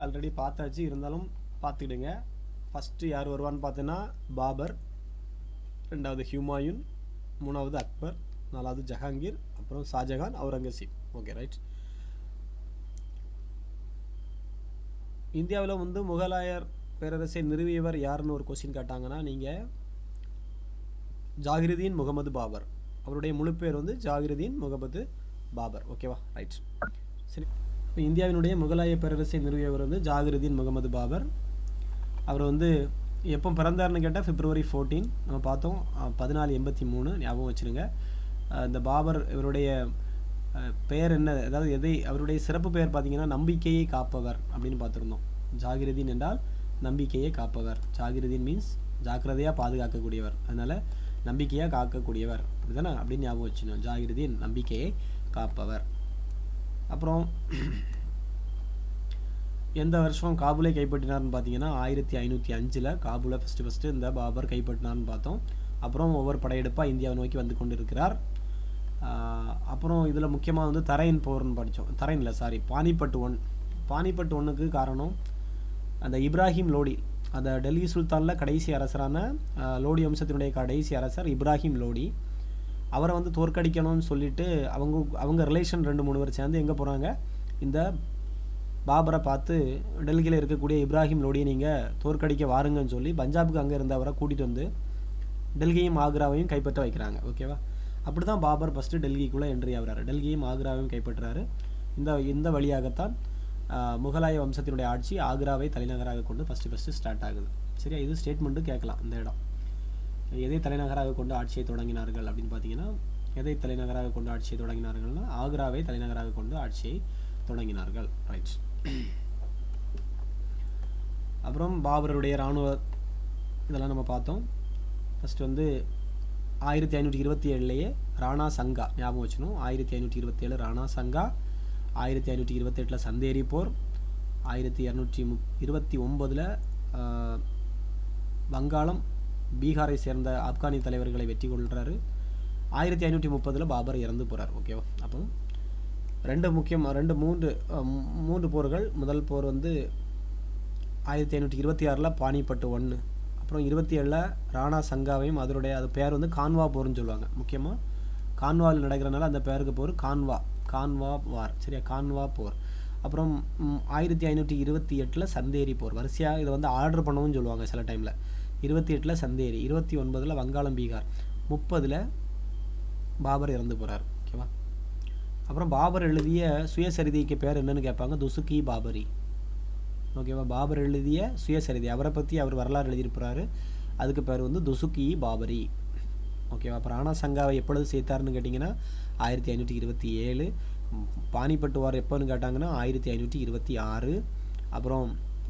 Already பார்த்தாச்சு, இருந்தாலும் பார்த்துக்கிடுங்க. ஃபஸ்ட்டு யார் வருவான்னு பார்த்தீங்கன்னா பாபர், ரெண்டாவது ஹுமாயூன், மூணாவது அக்பர், நாலாவது ஜஹாங்கீர், அப்புறம் ஷாஜகான், அவுரங்கசீப். Okay right. இந்தியாவில் வந்து முகலாயர் பேரரசை நிறுவியவர் யாருன்னு ஒரு கொஸ்டின் கேட்டாங்கன்னா நீங்கள் ஜாகிருதீன் முகமது பாபர். அவருடைய முழு பேர் வந்து ஜாகிருதீன் முகமது பாபர். ஓகேவா ரைட். சரி, இப்போ இந்தியாவினுடைய முகலாய பேரரசை நிறுவியவர் வந்து ஜாகிருதீன் முகமது பாபர். அவர் வந்து எப்போ பிறந்தார்னு கேட்டால் February 14 நம்ம பார்த்தோம், 1483 ஞாபகம் வச்சுருங்க. இந்த பாபர் இவருடைய பெயர் என்ன, அதாவது அவருடைய சிறப்பு பெயர் பார்த்தீங்கன்னா நம்பிக்கையை காப்பவர் அப்படின்னு பார்த்துருந்தோம். ஜாகிருதீன் என்றால் நம்பிக்கையை காப்பவர். ஜாகிருதீன் மீன்ஸ் ஜாக்கிரதையாக பாதுகாக்கக்கூடியவர், அதனால் நம்பிக்கையாக காக்கக்கூடியவர் அப்படிதானே, அப்படின்னு ஞாபகம் வச்சுக்கணும். ஜாகிருதீன் நம்பிக்கையை காப்பவர். அப்புறம் எந்த வருஷம் காபூலை கைப்பற்றினார்னு பார்த்தீங்கன்னா 1505 காபூலை ஃபஸ்ட்டு இந்த பாபர் கைப்பற்றினார்னு பார்த்தோம். அப்புறம் ஒவ்வொரு படையெடுப்பாக இந்தியாவை நோக்கி வந்து கொண்டு இருக்கிறார். அப்புறம் இதில் முக்கியமாக வந்து தரையின் போர்னு படித்தோம். தரையின் இல்லை, சாரி, பானிபட் ஒன்றுக்கு காரணம் அந்த இப்ராஹிம் லோடி, அந்த டெல்லி சுல்தானில் கடைசி அரசரான லோடி வம்சத்தினுடைய கடைசி அரசர் இப்ராஹிம் லோடி. அவரை வந்து தோற்கடிக்கணும்னு சொல்லிட்டு அவங்க ரிலேஷன் 2-3 பேர் சேர்ந்து எங்கே போகிறாங்க, இந்த பாபரை பார்த்து டெல்லியில் இருக்கக்கூடிய இப்ராஹிம் லோடியை நீங்கள் தோற்கடிக்க வாருங்கன்னு சொல்லி பஞ்சாபுக்கு அங்கே இருந்தவரை கூட்டிகிட்டு வந்து டெல்லியையும் ஆக்ராவையும் கைப்பற்ற வைக்கிறாங்க. ஓகேவா, அப்படி தான் பாபர் ஃபஸ்ட்டு டெல்லிக்குள்ளே என்ட்ரி ஆகிறாரு. டெல்லியையும் ஆக்ராவையும் கைப்பற்றுறாரு. இந்த வழியாகத்தான் முகலாய வம்சத்தினுடைய ஆட்சி ஆக்ராவை தலைநகராக கொண்டு ஃபஸ்ட்டு ஸ்டார்ட் ஆகுது. சரியா, இது ஸ்டேட்மெண்ட்டு கேட்கலாம் இந்த இடம். எதை தலைநகராக கொண்டு ஆட்சியை தொடங்கினார்கள் அப்படின்னு பார்த்தீங்கன்னா, எதை தலைநகராக கொண்டு ஆட்சியை தொடங்கினார்கள்னா ஆக்ராவை தலைநகராக கொண்டு ஆட்சியை தொடங்கினார்கள். ரைட். அப்புறம் பாபருடைய இராணுவ இதெல்லாம் நம்ம பார்த்தோம். ஃபஸ்ட்டு வந்து 1527 ராணா சங்கா ஞாபகம் வச்சுக்கணும். 1527 ராணா சங்கா, 1528 சந்தேரி போர், 1229 வங்காளம் பீகாரை சேர்ந்த ஆப்கானி தலைவர்களை வெற்றி கொள்கிறாரு. 1530 பாபர் இறந்து போகிறார். ஓகேவா, அப்போ மூன்று போர்கள். முதல் போர் வந்து 1526 பானிபட்டு 1, அப்புறம் 27 ராணா சங்காவையும் அது பேர் வந்து கான்வா போர்னு சொல்லுவாங்க. முக்கியமாக கான்வாவில் நடக்கிறனால அந்த பேருக்கு போர் கான்வா வார். சரியா, கான்வா போர். அப்புறம் 1528 சந்தேரி போர். வரிசையாக இதை வந்து ஆர்டர் பண்ணவும் சொல்லுவாங்க சில டைமில். 28 சந்தேரி, 29 வங்காளம் பீகார், 30 பாபர் இறந்து போகிறார். ஓகேவா, அப்புறம் பாபர் எழுதிய சுயசரிதைக்கு பேர் என்னன்னு கேட்பாங்க, துசுக்கி பாபரி. ஓகேவா, பாபர் எழுதிய சுயசரிதை, அவரை பற்றி அவர் வரலாறு எழுதியிருப்பாரு, அதுக்கு பேர் வந்து துசுக்கி பாபரி. ஓகேவா, அப்புறம் ராணா சங்காவை எப்பொழுது சேர்த்தாருன்னு கேட்டிங்கன்னா 1527. பானிபட்டு வார் எப்போன்னு கேட்டாங்கன்னா 1526. அப்புறம்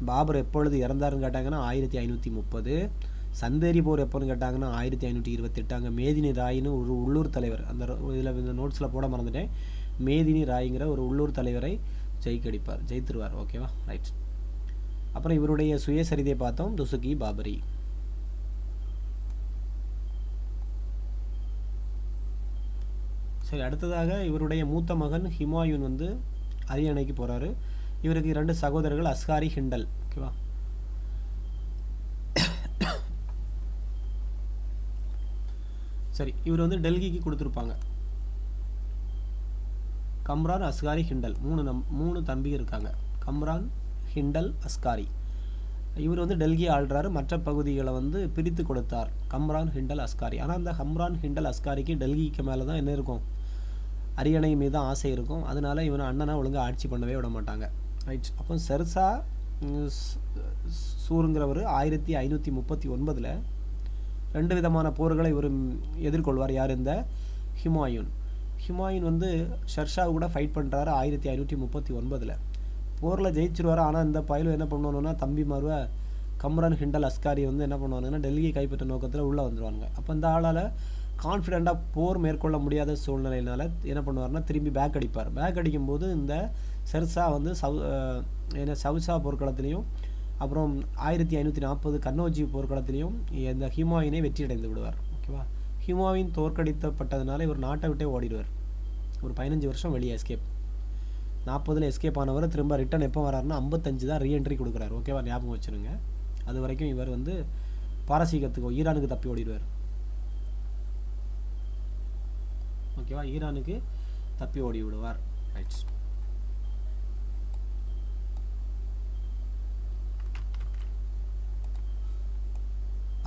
பாபர் எப்பொழுது இறந்தாருன்னு கேட்டாங்கன்னா 1530. சந்தேரி போர் எப்போன்னு கேட்டாங்கன்னா 1528. அங்கே மேதினி ராயின்னு ஒரு உள்ளூர் தலைவர், அந்த இதில் இந்த நோட்ஸில் போட மறந்துட்டேன், மேதினி ராய்ங்கிற ஒரு உள்ளூர் தலைவரை ஜெயித்துருவார். ஓகேவா ரைட். அப்புறம் இவருடைய சுயசரிதை பார்த்தோம், துசுக்கி பாபரி. சரி, அடுத்ததாக இவருடைய மூத்த மகன் ஹுமாயூன் வந்து அரியணைக்கு போகிறாரு. இவருக்கு 2 சகோதரர்கள், அஸ்காரி, ஹிண்டல். ஓகேவா, சரி, இவர் வந்து டெல்லிக்கு கொடுத்துருப்பாங்க. கம்ரான், அஸ்காரி, ஹிண்டல், 3 தம்பி இருக்காங்க. கம்ரான், ஹிண்டல், அஸ்காரி. இவர் வந்து டெல்லியை ஆள்றாரு, மற்ற பகுதிகளை வந்து பிரித்து கொடுத்தார். கம்ரான், ஹிண்டல், அஸ்காரி. ஆனால் அந்த கம்ரான், ஹிண்டல், அஸ்காரிக்கு டெல்லிக்கு மேலே தான் என்ன இருக்கும், அரியணை மீது ஆசை இருக்கும். அதனால இவனை அண்ணனா ஒழுங்காக ஆட்சி பண்ணவே விட மாட்டாங்க. ரைட். அப்போ ஷெர்ஷா சூருங்கிறவர் 1539 2 விதமான போர்களை இவர் எதிர்கொள்வார். யார், இந்த ஹுமாயூன் வந்து ஷெர்ஷா கூட ஃபைட் பண்ணுறாரு 1539. போரில் ஜெயிச்சிருவார். ஆனால் இந்த பயிலும் என்ன பண்ணுவானுன்னா, தம்பி மாறுவ கம்ரான், ஹிண்டல், அஸ்காரி வந்து என்ன பண்ணுவானுங்கன்னா டெல்லியை கைப்பற்ற நோக்கத்தில் உள்ளே வந்துடுவாங்க. அப்போ இந்த ஆளால் கான்ஃபிடெண்ட்டாக போர் மேற்கொள்ள முடியாத சூழ்நிலையினால என்ன பண்ணுவார்னா திரும்பி பேக் அடிப்பார். பேக் அடிக்கும்போது இந்த ஷெர்ஷா வந்து சவுசா போர்க்களத்திலையும் அப்புறம் 1540 கன்னோஜி போர்க்களத்திலையும் இந்த ஹுமாயூனை வெற்றி அடைந்து விடுவார். ஓகேவா, ஹுமாயூன் தோற்கடிக்கப்பட்டதுனால இவர் நாட்டை விட்டே ஓடிடுவார். ஒரு 15 வருஷம் வெளியே எஸ்கேப். 40 எஸ்கேப் ஆனவர் திரும்ப ரிட்டன் எப்போ வராருன்னா 55 தான் ரீஎன்ட்ரி கொடுக்குறாரு. ஓகேவா, ஞாபகம் வச்சுருங்க. அது வரைக்கும் இவர் வந்து பாரசீகத்துக்கு ஈரானுக்கு தப்பி ஓடிடுவார். ஓகேவா, ஈரானுக்கு தப்பி ஓடி விடுவார். ரைட்.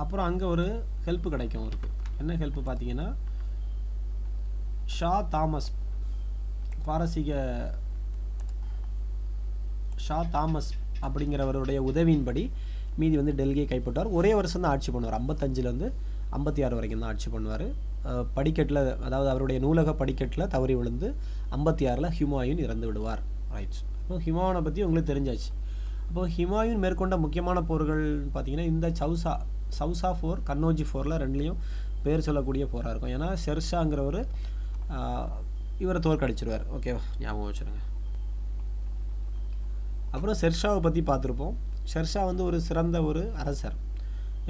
அப்புறம் அங்கே ஒரு ஹெல்ப் கிடைக்கும் அவருக்கு. என்ன ஹெல்ப் பார்த்தீங்கன்னா, ஷா தாமஸ், பாரசீக ஷா தாமஸ் அப்படிங்கிறவருடைய உதவியின்படி மீதி வந்து டெல்லியை கைப்பற்றுவார். ஒரே வருஷம் தான் ஆட்சி பண்ணுவார். 55லேருந்து 56 வரைக்கும் தான் ஆட்சி பண்ணுவார். படிக்கட்டில், அதாவது அவருடைய நூலக படிக்கட்டில் தவறி விழுந்து 56ல் ஹுமாயூன் இறந்து விடுவார். ரைட். இப்போ ஹுமாயூனை பற்றி உங்களுக்கு தெரிஞ்சாச்சு. அப்போது ஹுமாயூன் மேற்கொண்ட முக்கியமான போர்கள் பார்த்திங்கன்னா இந்த சவுசா போர், கன்னோஜி போரில் ரெண்டுலேயும் பேர் சொல்லக்கூடிய போராக இருக்கும். ஏன்னா ஷெர்ஷாங்கிறவர் இவரை தோற்கடிச்சிருவார். ஓகேவா, ஞாபகம் வச்சுருங்க. அப்புறம் ஷெர்ஷாவை பற்றி பார்த்துருப்போம். ஷெர்ஷா வந்து ஒரு சிறந்த ஒரு அரசர்.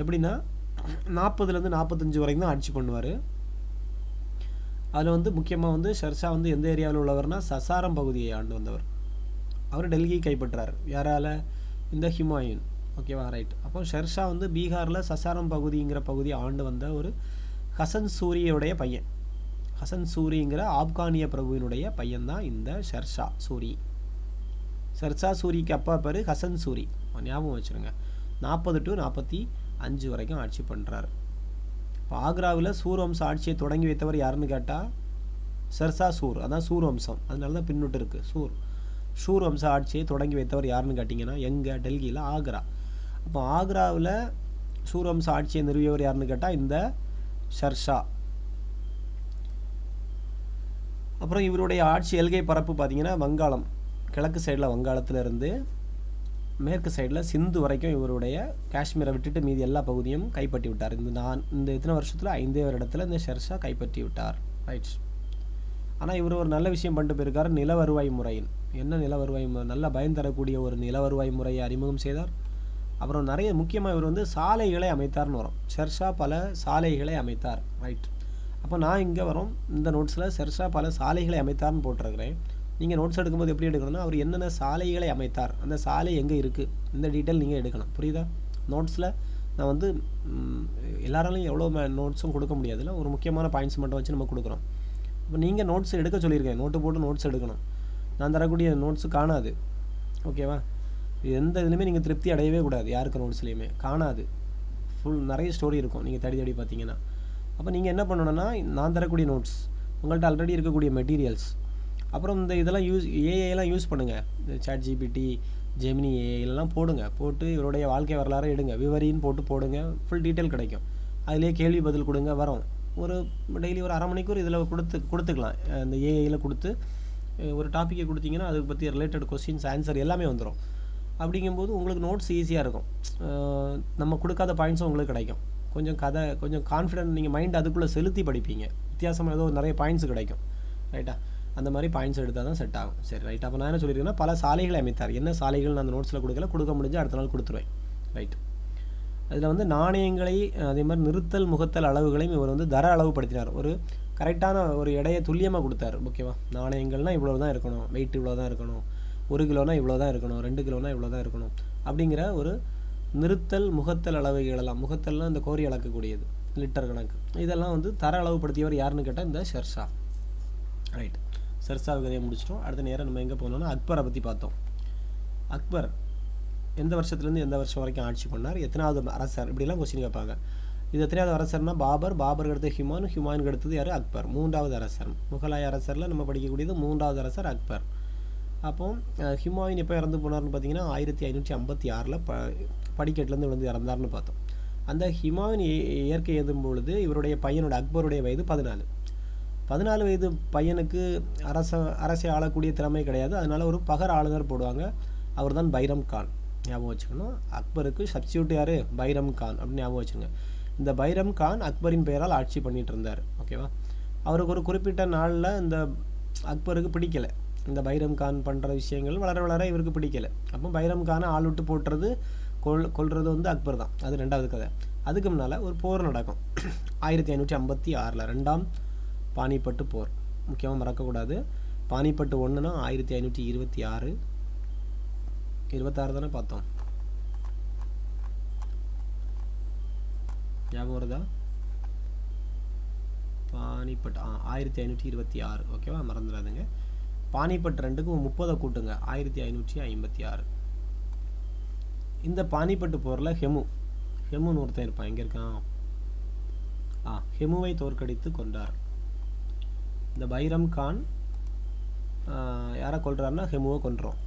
எப்படின்னா 40லேருந்து 45 வரைக்கும் தான் ஆட்சி பண்ணுவார். அதில் வந்து முக்கியமாக வந்து ஷெர்ஷா வந்து எந்த ஏரியாவில் உள்ளவர்னா சசாரம் பகுதியை ஆண்டு வந்தவர். அவர் டெல்லியை கைப்பற்றார். யாரால்? இந்த ஹுமாயூன். ஓகேவா, ரைட். அப்போ ஷெர்ஷா வந்து பீகாரில் சசாரம் பகுதிங்கிற பகுதியை ஆண்டு வந்த ஒரு ஹசன் சூரியுடைய பையன். ஹசன் சூரிங்கிற ஆப்கானிய பிரபுவினுடைய பையன்தான் இந்த ஷெர்ஷா சூரி. ஷெர்ஷா சூரிக்கு அப்பா பேர் ஹசன் சூரி. ஞாபகம் வச்சுருங்க. 40 to 45 வரைக்கும் ஆட்சி பண்ணுறாரு. இப்போ ஆக்ராவில் சூர் வம்ச ஆட்சியை தொடங்கி வைத்தவர் யாருன்னு கேட்டால் ஷெர்ஷா சூர். அதான் சூர் வம்சம், அதனால தான் பின்னுட்டு இருக்குது. ஷூர் வம்ச ஆட்சியை தொடங்கி வைத்தவர் யாருன்னு கேட்டிங்கன்னா எங்கே? டெல்லியில், ஆக்ரா. அப்போ ஆக்ராவில் சூர் வம்ச ஆட்சியை நிறுவியவர் யாருன்னு கேட்டால் இந்த ஷெர்ஷா. அப்புறம் இவருடைய ஆட்சி எல்கை பரப்பு பார்த்திங்கன்னா வங்காளம், கிழக்கு சைடில் வங்காளத்தில் இருந்து மேற்கு சைடில் சிந்து வரைக்கும் இவருடைய காஷ்மீரை விட்டுட்டு மீதி எல்லா பகுதியும் கைப்பற்றி விட்டார். இந்த இத்தனை வருஷத்தில் 5 வருடத்தில் இந்த ஷெர்ஷா கைப்பற்றி விட்டார். ரைட். ஆனால் இவர் ஒரு நல்ல விஷயம் பண்ணிட்டு போயிருக்கார். நில வருவாய் முறையின். என்ன நில வருவாய் முறை? நல்ல பயன் தரக்கூடிய ஒரு நில வருவாய் முறையை அறிமுகம் செய்தார். அப்புறம் நிறைய முக்கியமாக இவர் வந்து சாலைகளை அமைத்தார்னு வரும். ஷெர்ஷா பல சாலைகளை அமைத்தார். ரைட். அப்போ நான் இங்கே வரோம் இந்த நோட்ஸில் ஷெர்ஷா பல சாலைகளை அமைத்தார்னு போட்டிருக்கிறேன். நீங்கள் நோட்ஸ் எடுக்கும்போது எப்படி எடுக்கணும்னா அவர் என்னென்ன சாலைகளை அமைத்தார், அந்த சாலை எங்கே இருக்குது, இந்த டீட்டெயில் நீங்கள் எடுக்கணும். புரியுதா? நோட்ஸில் நான் வந்து எல்லாராலையும் எவ்வளோ நோட்ஸும் கொடுக்க முடியாதுல்ல, ஒரு முக்கியமான பாயிண்ட்ஸ் மட்டும் வச்சு நம்ம கொடுக்குறோம். இப்போ நீங்கள் நோட்ஸ் எடுக்க சொல்லியிருக்கேன், நோட்டு போட்டு நோட்ஸ் எடுக்கணும். நான் தரக்கூடிய நோட்ஸு காணாது. ஓகேவா? எந்த இதுலையுமே நீங்கள் திருப்தி அடையவே கூடாது. யாருக்கு நோட்ஸ்லேயுமே காணாது. நிறைய ஸ்டோரி இருக்கும் நீங்கள் தேடி தேடி பார்த்தீங்கன்னா. அப்போ நீங்கள் என்ன பண்ணணுன்னா நான் தரக்கூடிய நோட்ஸ், உங்கள்கிட்ட ஆல்ரெடி இருக்கக்கூடிய மெட்டீரியல்ஸ், அப்புறம் இந்த இதெல்லாம் ஏஐலாம் யூஸ் பண்ணுங்கள். இந்த ChatGPT, ஜெமினி ஏஐலாம் போட்டு இவருடைய வாழ்க்கை வரலாறு எடுங்க, விவரின்னு போடுங்க. ஃபுல் டீட்டெயில் கிடைக்கும். அதிலே கேள்வி பதில் கொடுங்க. வரும் ஒரு டெய்லி ஒரு அரை மணிக்கூர் இதில் கொடுத்துக்கலாம். இந்த ஏஐயில் கொடுத்து ஒரு டாப்பிக்கை கொடுத்தீங்கன்னா அதை பற்றி ரிலேட்டட் கொஸ்டின்ஸ், ஆன்சர் எல்லாமே வந்துடும். அப்படிங்கும்போது உங்களுக்கு நோட்ஸ் ஈஸியாக இருக்கும். நம்ம கொடுக்காத பாயிண்ட்ஸும் உங்களுக்கு கிடைக்கும். கொஞ்சம் கான்ஃபிடென்ட், நீங்கள் மைண்ட் அதுக்குள்ளே செலுத்தி படிப்பீங்க. வித்தியாசமாக ஏதோ நிறைய பாயிண்ட்ஸ் கிடைக்கும். ரைட்டா? அந்த மாதிரி பாயிண்ட்ஸ் எடுத்தால் தான் செட் ஆகும். சரி, ரைட். அப்போ நான் என்ன சொல்லியிருக்கேன்னா பல சாலைகளை அமைத்தார். என்ன சாலைகள் நான் அந்த நோட்ஸில் கொடுக்க முடிஞ்சு அடுத்த நாள் கொடுத்துருவேன். ரைட். அதில் வந்து நாணயங்களை, அதே மாதிரி நிறுத்தல் முகத்தல் அளவுகளையும் இவர் வந்து தர அளவுப்படுத்தினார். ஒரு கரெக்டான ஒரு எடையை துல்லியமாக கொடுத்தாரு. ஓகேவா? நாணயங்கள்னால் இவ்வளோ தான் இருக்கணும், வெயிட் இவ்வளோ தான் இருக்கணும், 1 கிலோனா இவ்வளோ தான் இருக்கணும், 2 கிலோனா இவ்வளோ தான் இருக்கணும் அப்படிங்கிற ஒரு நிறுத்தல் முகத்தல் அளவுகளெல்லாம். முகத்தல்லாம் இந்த கோரி அளக்கக்கூடியது, லிட்டர் கணக்கு. இதெல்லாம் வந்து தர அளவுப்படுத்தியவர் யாருன்னு கேட்டால் இந்த ஷெர்ஷா. ரைட். ஷெர்ஷா கதையை முடிச்சிட்டோம். அடுத்த நேரம் நம்ம எங்கே போனோம்னா அக்பரை பற்றி பார்த்தோம். அக்பர் எந்த வருஷத்துலேருந்து எந்த வருஷம் வரைக்கும் ஆட்சி பண்ணார், எத்தனாவது அரசர், இப்படிலாம் கொஸ்டின் கேட்பாங்க. இது எத்தனாவது அரசர்னா பாபருக்கு அடுத்து ஹுமாயூனுக்கு அடுத்தது யார்? அக்பர். 3வது அரசர். முகலாய அரசரில் நம்ம படிக்கக்கூடியது 3வது அரசர் அக்பர். அப்போ ஹுமாயூன் எப்போ இறந்து போனார்னு பார்த்தீங்கன்னா 1556 படிக்கட்டிலேருந்து விழுந்து இறந்தார்னு பார்த்தோம். அந்த ஹுமாயூன் இயற்கை எழுதும் பொழுது இவருடைய பையனோட அக்பருடைய வயது 14 வயது பையனுக்கு அரசை ஆளக்கூடிய திறமை கிடையாது. அதனால் ஒரு பகர் ஆளுநர் போடுவாங்க. அவர் தான் பைரம் கான். ஞாபகம் வச்சுக்கணும். அக்பருக்கு சப்ஸ்டியூட் யார்? பைரம் கான் அப்படின்னு ஞாபகம் வச்சுக்கோங்க. இந்த பைரம் கான் அக்பரின் பெயரால் ஆட்சி பண்ணிகிட்டு இருந்தார். ஓகேவா? அவருக்கு ஒரு குறிப்பிட்ட நாளில் இந்த அக்பருக்கு பிடிக்கலை. இந்த பைரம் கான் பண்ணுற விஷயங்கள் வளர இவருக்கு பிடிக்கலை. அப்போ பைரம் கானை ஆள் விட்டு போட்டுறது கொள்வது வந்து அக்பர் தான். அது 2வது கதை. அதுக்கு முன்னால் ஒரு போர் நடக்கும் 1556 2ஆம் பானிப்பட்டு போர். முக்கியமாக மறக்கக்கூடாது. பானிப்பட்டு 1னா 1526, 26 தானே பார்த்தோம், ஞாபகம் வருதா? பானிப்பட் 1526, ஓகேவா, மறந்துடாதுங்க. பானிப்பட் 2க்கு 30 கூட்டுங்க, 1556. இந்த பானிப்பட்டு போரில் ஹெமுன்னு ஒருத்தன் இருப்பான், எங்கே இருக்கான்? ஹெமுவை தோற்கடித்து கொண்டார். இந்த பைரம் கான் யாரை கொல்றாருன்னா ஹெமுவை கொன்றோம்.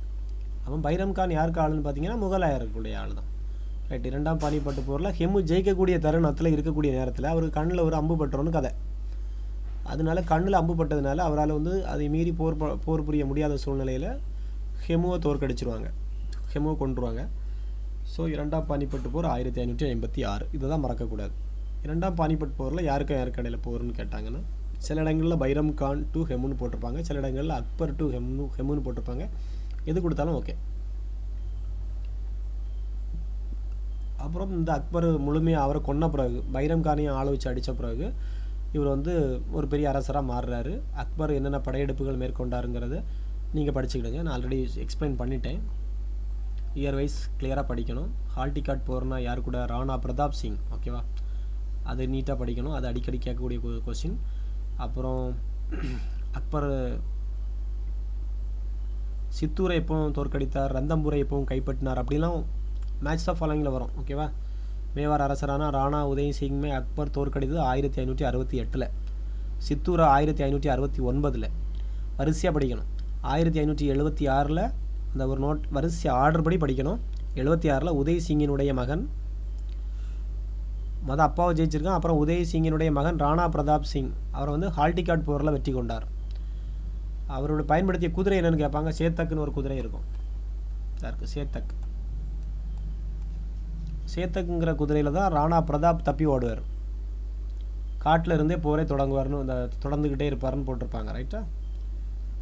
அவன் பைரம் கான் யாருக்கு ஆளுன்னு பார்த்தீங்கன்னா முகலாயர்களுடைய ஆள் தான். ரைட். 2ஆம் பானிப்பட்டு போரில் ஹெமு ஜெயிக்கக்கூடிய தருணத்தில் இருக்கக்கூடிய நேரத்தில் அவருக்கு கண்ணில் ஒரு அம்பு பட்டுறோன்னு கதை. அதனால கண்ணில் அம்பு பட்டதுனால அவரால் வந்து அதை மீறி போர் புரிய முடியாத சூழ்நிலையில் ஹெமுவை தோற்கடிச்சிருவாங்க, ஹெமுவை கொண்டுருவாங்க. ஸோ 2ஆம் பானிப்பட்டு போர் 1556, இதை தான் மறக்கக்கூடாது. 2ஆம் பானிப்பட் போரில் யாருக்கு இடையில போர்னு கேட்டாங்கன்னா சில இடங்களில் பைரம் கான் டு ஹெமுன்னு போட்டிருப்பாங்க, சில இடங்களில் அக்பர் டு ஹெமுன்னு போட்டிருப்பாங்க. எது கொடுத்தாலும் ஓகே. அப்புறம் இந்த அக்பர் முழுமையாக அவரை கொன்ன பிறகு, பைரம் கானையும் ஆள வச்சு அடித்த பிறகு இவர் வந்து ஒரு பெரிய அரசராக மாறுறாரு. அக்பர் என்னென்ன படையெடுப்புகள் மேற்கொண்டாருங்கிறத நீங்கள் படிச்சுக்கிடுங்க. நான் ஆல்ரெடி எக்ஸ்பிளைன் பண்ணிட்டேன். இயர் வைஸ் கிளியராக படிக்கணும். ஹால்டிகாட் போர்னா யார் கூட? ராணா பிரதாப் சிங், ஓகேவா, அது நீட்டாக படிக்கணும். அது அடிக்கடி கேட்கக்கூடிய கொஸ்டின். அப்புறம் அக்பர் சித்தூரை எப்பவும் தோற்கடித்தார், ரந்தம்பூரை எப்பவும் கைப்பற்றினார், அப்படிலாம் மேட்ச் ஆஃப் ஃபாலோயிங்கில் வரும், ஓகேவா. மேவார் அரசரான ராணா உதய் சிங்மே அக்பர் தோற்கடித்தது 1568, சித்தூரை 1569. வரிசையாக படிக்கணும். 1576 அந்த ஒரு நோட் வரிசை ஆர்டர் படி படிக்கணும். 76 உதய் சிங்கினுடைய மகன் அப்பாவை ஜெயிச்சிருக்கான். அப்புறம் உதய் சிங்கினுடைய மகன் ராணா பிரதாப் சிங் அவரை வந்து ஹால்டிகாட் போரில் வெற்றி கொண்டார். அவரோட பயன்படுத்திய குதிரை என்னன்னு கேட்பாங்க. சேத்தக்குன்னு ஒரு குதிரை இருக்கும், சேத்தக்குங்கிற குதிரையில் தான் ராணா பிரதாப் தப்பி ஓடுவார். காட்டில் இருந்தே போரே தொடங்குவார்னு இந்த தொடர்ந்துக்கிட்டே இருப்பார்னு போட்டிருப்பாங்க. ரைட்டா.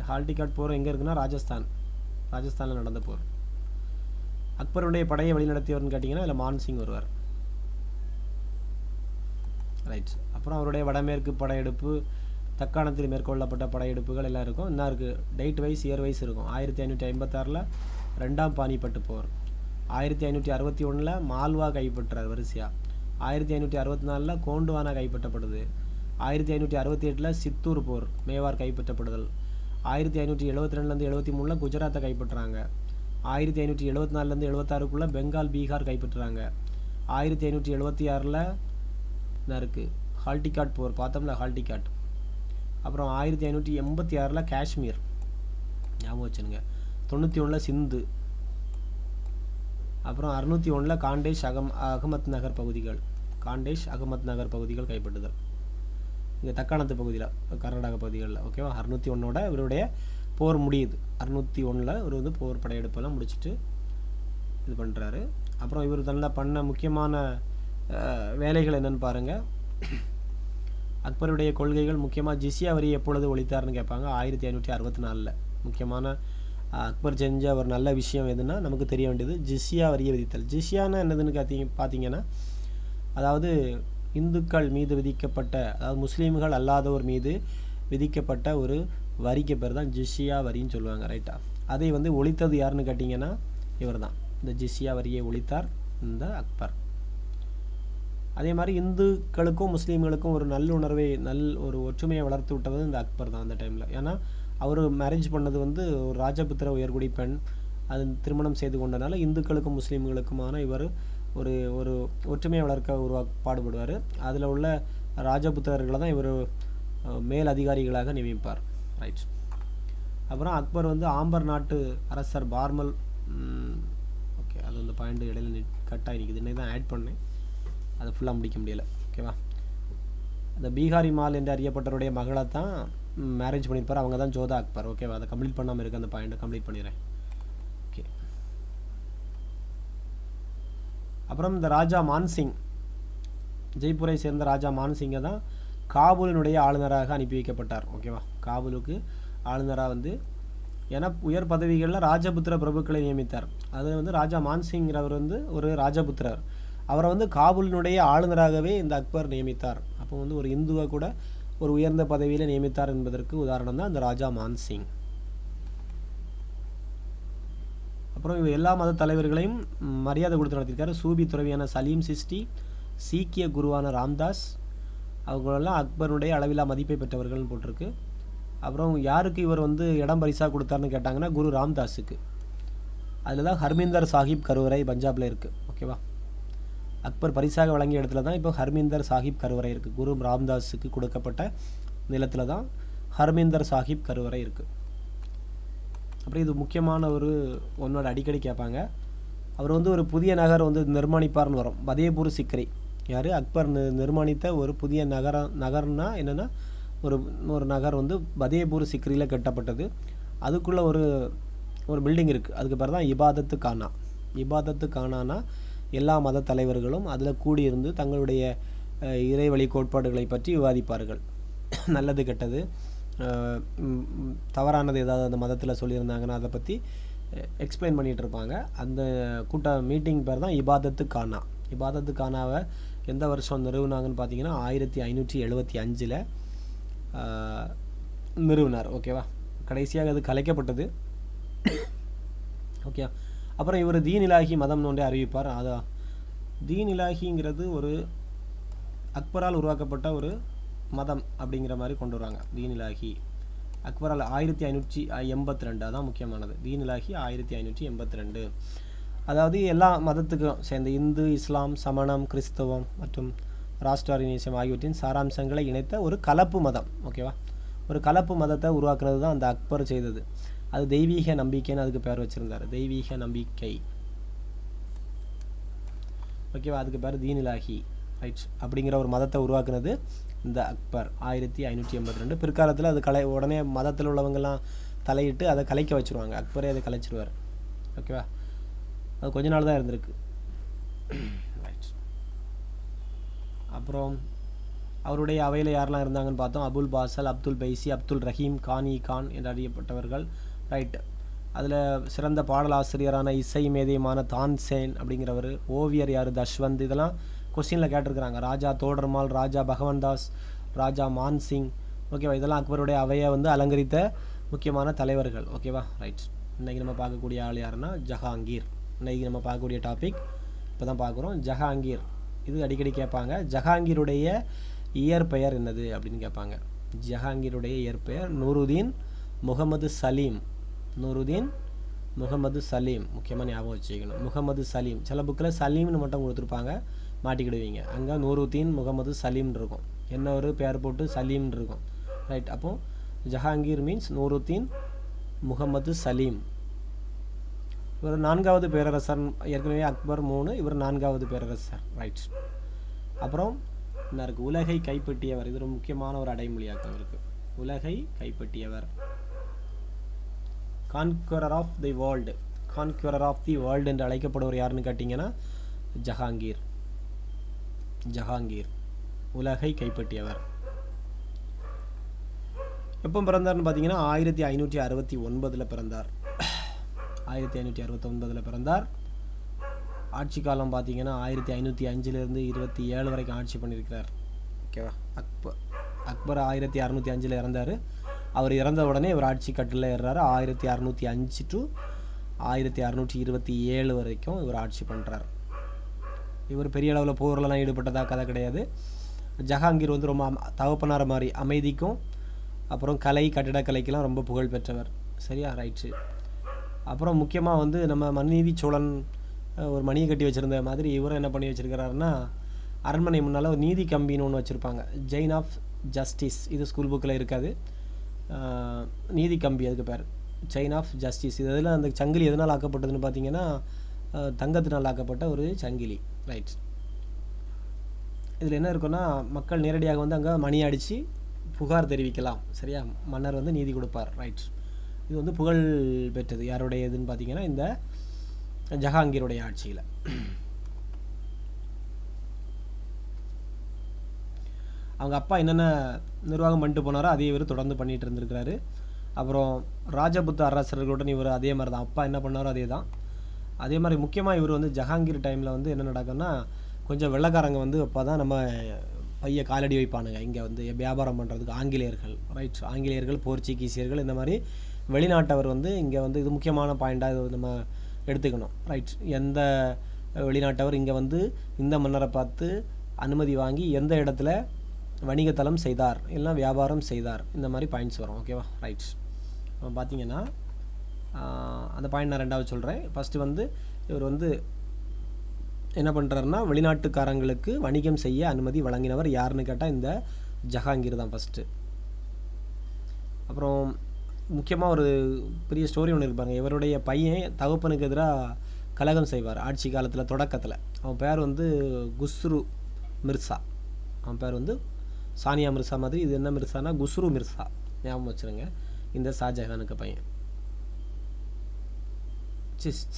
ஹால்டிகாட் போர் எங்கே இருக்குன்னா ராஜஸ்தானில் நடந்த போர். அக்பருடைய படையை வழிநடத்தியவர்னு கேட்டிங்கன்னா இதில் மான்சிங் வருவார். ரைட். அப்புறம் அவருடைய வடமேற்கு படையெடுப்பு, தக்காணத்தில் மேற்கொள்ளப்பட்ட படையெடுப்புகள் எல்லாம் இருக்கும். என்ன இருக்குது? டேட் வைஸ் இயர் வைஸ் இருக்கும். 1556 2ஆம் பானிப்பட்டு போர், 1561 மால்வா கைப்பற்றார் வரிசையாக, 1564 கோண்டுவானா கைப்பற்றப்படுது, 1568 சித்தூர் போர் மேவார் கைப்பற்றப்படுதல், 1572 73 குஜராத்தை கைப்பற்றுறாங்க, 1574 76 பெங்கால் பீகார் கைப்பற்றுறாங்க, 1576 என்ன இருக்குது? ஹால்டிகாட் போர் பார்த்தோம்ல, ஹால்டிகாட். அப்புறம் 1586 காஷ்மீர், ஞாபகம் வச்சுனுங்க. 91 சிந்து, அப்புறம் 601 காண்டேஷ் அகமத் நகர் பகுதிகள் கைப்பற்றுதல். இங்கே தக்காணத்து பகுதியில், கர்நாடக பகுதிகளில், ஓகேவா. 601 இவருடைய போர் முடியுது. 601 இவர் வந்து போர் படையெடுப்பெல்லாம் முடிச்சுட்டு இது பண்ணுறாரு. அப்புறம் இவர் நல்லா பண்ண முக்கியமான வேலைகள் என்னென்னு பாருங்கள். அக்பருடைய கொள்கைகள் முக்கியமாக ஜிஸ்யா வரி எப்பொழுது ஒழித்தார்னு கேட்பாங்க. 1564. முக்கியமான அக்பர் செஞ்ச ஒரு நல்ல விஷயம் எதுன்னா நமக்கு தெரிய வேண்டியது ஜிஸ்யா வரியை விதித்தல். ஜிஸ்யானா என்னதுன்னு பார்த்தீங்கன்னா, அதாவது இந்துக்கள் மீது விதிக்கப்பட்ட, அதாவது முஸ்லீம்கள் அல்லாதோர் மீது விதிக்கப்பட்ட ஒரு வரிக்கு பேர் தான் ஜிஸ்யா வரின்னு சொல்லுவாங்க. ரைட்டா. அதை வந்து ஒழித்தது யாருன்னு கேட்டிங்கன்னா இவர் தான். இந்த ஜிஸ்யா வரியை ஒழித்தார் இந்த அக்பர். அதே மாதிரி இந்துக்களுக்கும் முஸ்லீம்களுக்கும் ஒரு நல்லுணர்வை, ஒரு ஒற்றுமையை வளர்த்து விட்டது இந்த அக்பர் தான் அந்த டைமில். ஏன்னா அவர் மேரேஜ் பண்ணது வந்து ஒரு ராஜபுத்திர உயர்குடி பெண், அது திருமணம் செய்து கொண்டனால இந்துக்களுக்கும் முஸ்லீம்களுக்குமான இவர் ஒரு ஒரு ஒற்றுமையை வளர்க்க பாடுபடுவார். அதில் உள்ள ராஜபுத்திரர்களை தான் இவர் மேல் அதிகாரிகளாக நியமிப்பார். ரைட். அப்புறம் அக்பர் வந்து ஆம்பர் நாட்டு அரசர் பார்மல், ஓகே, அது வந்து பாயிண்ட் இடையில கட் ஆகிருக்குது, இன்னைக்கு தான் ஆட் பண்ணேன், அதை ஃபுல்லாக முடிக்க முடியலை, ஓகேவா. அந்த பீகாரி மால் என்று அறியப்பட்டவருடைய மகளை தான் மேரேஜ் பண்ணியிருப்பார், அவங்க தான் ஜோதா அக்பர், ஓகேவா. அதை கம்ப்ளீட் பண்ணாமல் இருக்க அந்த பாயிண்ட்டை கம்ப்ளீட் பண்ணிடுறேன். ஓகே. அப்புறம் இந்த ராஜா மான்சிங், ஜெய்ப்பூரை சேர்ந்த ராஜா மான்சிங்கை தான் காபூலினுடைய ஆளுநராக அனுப்பி வைக்கப்பட்டார், ஓகேவா. காபூலுக்கு ஆளுநராக வந்து, ஏன்னா உயர் பதவிகளில் ராஜபுத்திர பிரபுக்களை நியமித்தார். அது வந்து ராஜா மான்சிங்கிறவர் வந்து ஒரு ராஜபுத்திரர், அவரை வந்து காபூலினுடைய ஆளுநராகவே இந்த அக்பர் நியமித்தார். அப்போ வந்து ஒரு இந்துவை கூட ஒரு உயர்ந்த பதவியில் நியமித்தார் என்பதற்கு உதாரணம் தான் இந்த ராஜா மான்சிங். அப்புறம் இவர் எல்லா மத தலைவர்களையும் மரியாதை கொடுத்து நடத்தியிருக்காரு. சூபி துறவியான சலீம் சிஸ்டி, சீக்கிய குருவான ராம்தாஸ், அவங்களெல்லாம் அக்பருடைய அளவில்லா மதிப்பை பெற்றவர்கள்னு போட்டிருக்கு. அப்புறம் யாருக்கு இவர் வந்து இடம் பரிசாக கொடுத்தாருன்னு கேட்டாங்கன்னா குரு ராம்தாஸுக்கு. அதில் தான் ஹர்மிந்தர் சாஹிப் கருவறை பஞ்சாபில் இருக்குது. ஓகேவா, அக்பர் பரிசாக வழங்கிய இடத்துல தான் இப்போ ஹர்மிந்தர் சாஹிப் கருவறை இருக்குது. குரு ராம்தாஸுக்கு கொடுக்கப்பட்ட நிலத்தில் தான் ஹர்மிந்தர் சாஹிப் கருவறை இருக்குது. அப்புறம் இது முக்கியமான ஒரு ஒன்னோட அடிக்கடி கேட்பாங்க. அவர் வந்து ஒரு புதிய நகர் வந்து நிர்மாணிப்பார்னு வரும். பதேபூர் சிக்ரி யார்? அக்பர் நிர்மாணித்த ஒரு புதிய நகர்னா என்னென்னா ஒரு நகர் வந்து பதேபூர் சிக்ரியில் கட்டப்பட்டது. அதுக்குள்ளே ஒரு பில்டிங் இருக்குது. அதுக்கு பேர் தான் இபாதத்து கானா. இபாதத்து கானானா எல்லா மத தலைவர்களும் அதில் கூடியிருந்து தங்களுடைய இறைவழி கோட்பாடுகளை பற்றி விவாதிப்பார்கள். நல்லது கெட்டது தவறானது ஏதாவது அந்த மதத்தில் சொல்லியிருந்தாங்கன்னா அதை பற்றி எக்ஸ்பிளைன் பண்ணிகிட்டு இருப்பாங்க. அந்த மீட்டிங் பேர் தான் இபாதத்து கானா. இபாதத்து கானாவை எந்த வருஷம் நிறுவினாங்கன்னு பார்த்தீங்கன்னா 1575 நிறுவினார். ஓகேவா, கடைசியாக அது கலைக்கப்பட்டது. ஓகே, அப்புறம் இவர் தீன் இலாஹி மதம்னு ஒன்றே அறிவிப்பார். அதான் தீன் இலாஹிங்கிறது ஒரு அக்பரால் உருவாக்கப்பட்ட ஒரு மதம் அப்படிங்கிற மாதிரி கொண்டு வராங்க. தீன் இலாஹி அக்பரால் 1582, அதான் முக்கியமானது. தீன் இலாஹி 1582. அதாவது எல்லா மதத்துக்கும் சேர்ந்த இந்து, இஸ்லாம், சமணம், கிறிஸ்தவம் மற்றும் ராஷ்டிராரியனிசம் ஆகியவற்றின் சாராம்சங்களை இணைத்த ஒரு கலப்பு மதம். ஓகேவா, ஒரு கலப்பு மதத்தை உருவாக்குறது தான் அந்த அக்பர் செய்தது. அது தெய்வீக நம்பிக்கைன்னு அதுக்கு பேர் வச்சுருந்தார். தெய்வீக நம்பிக்கை. ஓகேவா, அதுக்கு பேர் தீன் இலாஹி. ரைட், அப்படிங்கிற ஒரு மதத்தை உருவாக்குனது இந்த அக்பர் 1582. பிற்காலத்தில் அது உடனே மதத்தில் உள்ளவங்கெல்லாம் தலையிட்டு அதை கலைக்க வச்சுருவாங்க. அக்பரே அதை கலைச்சிருவார். ஓகேவா, அது கொஞ்ச நாள் தான் இருந்திருக்கு. ரைட், அப்புறம் அவருடைய அவையில் யாரெல்லாம் இருந்தாங்கன்னு பார்த்தோம். அபுல் பாசல், அப்துல் பைசி, அப்துல் ரஹீம், கான் என்று அறியப்பட்டவர்கள். ரைட், அதில் சிறந்த பாடலாசிரியரான இசை மேதையமான தான்சேன் அப்படிங்கிறவர். ஓவியர் யார்? தஷ்வந்த். இதெல்லாம் கொஸ்டினில் கேட்டிருக்கிறாங்க. ராஜா தோடர்மால், ராஜா பகவன்தாஸ், ராஜா மான்சிங். ஓகேவா, இதெல்லாம் அக்பருடைய அவையை வந்து அலங்கரித்த முக்கியமான தலைவர்கள். ஓகேவா, ரைட். இன்றைக்கி நம்ம பார்க்கக்கூடிய ஆள் யாருன்னா ஜஹாங்கீர். இன்றைக்கி நம்ம பார்க்கக்கூடிய டாபிக் இப்போ தான் பார்க்குறோம், ஜஹாங்கீர். இது அடிக்கடி கேட்பாங்க. ஜஹாங்கீருடைய இயற்பெயர் என்னது அப்படின்னு கேட்பாங்க. ஜஹாங்கீருடைய இயற்பெயர் நூருதீன் முகமது சலீம். நூருதீன் முகமது சலீம், முக்கியமாக ஞாபகம் வச்சுக்கணும். முகமது சலீம். சில புக்கில் சலீம்னு மட்டும் கொடுத்துருப்பாங்க, மாட்டிக்கிடுவீங்க. அங்கே நூருதீன் முகமது சலீம்னு இருக்கும். என்ன ஒரு பேர் போட்டு சலீம்னு இருக்கும். ரைட், அப்போது ஜஹாங்கீர் மீன்ஸ் நூருதீன் முகமது சலீம். இவர் 4வது பேரரசர். ஏற்கனவே அக்பர் 3, இவர் 4வது பேரரசர். ரைட், அப்புறம் என்ன இருக்குது? உலகை கைப்பற்றியவர். இது ஒரு முக்கியமான ஒரு அடைமொழியாக்கம் இருக்குது. உலகை கைப்பற்றியவர். Conqueror of the world. Conqueror of the world என்று அழைக்கப்படுவர் யாருன்னு கேட்டிங்கன்னா ஜஹாங்கீர். ஜஹாங்கீர் உலகை கைப்பற்றியவர். எப்போ பிறந்தார்னு பார்த்தீங்கன்னா 1569 பிறந்தார். 1569 பிறந்தார். ஆட்சி காலம் பார்த்தீங்கன்னா 1505 27 வரைக்கும் ஆட்சி பண்ணியிருக்கிறார். ஓகேவா, அக்பர் 1605 இறந்தார். அவர் இறந்த உடனே இவர் ஆட்சி கட்டில் ஏறுறாரு. 1605 to 1627 வரைக்கும் இவர் ஆட்சி பண்ணுறார். இவர் பெரிய அளவில் போர்லலாம் ஈடுபட்டதாக கதை கிடையாது. ஜஹாங்கீர் வந்து ரொம்ப தகப்பனார மாதிரி அமைதிக்கும் அப்புறம் கட்டிடக்கலைக்கெல்லாம் ரொம்ப புகழ் பெற்றவர். சரியா, ரைட்டு. அப்புறம் முக்கியமாக வந்து நம்ம மனுநீதி சோழன் ஒரு மணியை கட்டி வச்சுருந்த மாதிரி இவரும் என்ன பண்ணி வச்சுருக்கிறாருன்னா, அரண்மனை முன்னால் ஒரு நீதி கம்பின்னு ஒன்று வச்சுருப்பாங்க. Chain of justice. இது ஸ்கூல் புக்கில் இருக்காது. நீதி கம்பி, அதுக்கு பேர் செயின் ஆஃப் ஜஸ்டிஸ். இதில் அந்த சங்கிலி எதனால் ஆக்கப்பட்டதுன்னு பார்த்தீங்கன்னா தங்கத்தினால் ஆக்கப்பட்ட ஒரு சங்கிலி. ரைட், இதில் என்ன இருக்குன்னா, மக்கள் நேரடியாக வந்து அங்கே மணி அடித்து புகார் தெரிவிக்கலாம். சரியா, மன்னர் வந்து நீதி கொடுப்பார். ரைட், இது வந்து புகழ் பெற்றது. யாருடைய இதுன்னு பார்த்தீங்கன்னா இந்த ஜஹாங்கீருடைய ஆட்சியில். அவங்க அப்பா என்னென்ன நிர்வாகம் பண்ணிட்டு போனாரோ அதே இவர் தொடர்ந்து பண்ணிகிட்டு இருந்திருக்கிறாரு. அப்புறம் ராஜபுத்த அரசர்களுடன் இவர் அதே மாதிரி தான், அப்பா என்ன பண்ணாரோ அதே தான். அதே மாதிரி முக்கியமாக இவர் வந்து ஜஹாங்கீர் டைமில் வந்து என்ன நடக்கும்னா, கொஞ்சம் வெள்ளைக்காரங்க வந்து அப்போ தான் நம்ம பைய காலடி வைப்பானுங்க இங்கே வந்து வியாபாரம் பண்ணுறதுக்கு. ஆங்கிலேயர்கள். ரைட், ஆங்கிலேயர்கள், போர்ச்சுகீசியர்கள், இந்த மாதிரி வெளிநாட்டவர் வந்து இங்கே வந்து இது முக்கியமான பாயிண்டாக இது நம்ம எடுத்துக்கணும். ரைட். எந்த வெளிநாட்டவர் இங்கே வந்து இந்த மன்னரை பார்த்து அனுமதி வாங்கி எந்த இடத்துல வணிகத்தலம் செய்தார், எல்லாம் வியாபாரம் செய்தார், இந்த மாதிரி பாயிண்ட்ஸ் வரும். ஓகேவா? ரைட். பார்த்தீங்கன்னா அந்த பாயிண்ட் நான் ரெண்டாவது சொல்கிறேன். ஃபஸ்ட்டு வந்து இவர் வந்து என்ன பண்ணுறாருன்னா வெளிநாட்டுக்காரங்களுக்கு வணிகம் செய்ய அனுமதி வழங்கினவர் யாருன்னு கேட்டால் இந்த ஜஹாங்கீர் தான் ஃபஸ்ட்டு. அப்புறம் முக்கியமாக ஒரு பெரிய ஸ்டோரி ஒன்று இருப்பாங்க. இவருடைய பையன் தகப்பனுக்கு எதிராக கலகம் செய்வார் ஆட்சி காலத்தில் தொடக்கத்தில். அவன் பேர் வந்து குஸ்ரு மிர்சா. அவன் பேர் வந்து சானியா மிர்சா மாதிரி. இது என்ன மிர்சானா குஸ்ரு மிர்சா, ஞாபகம் வச்சுருங்க. இந்த ஷாஜஹானுக்கு பையன்.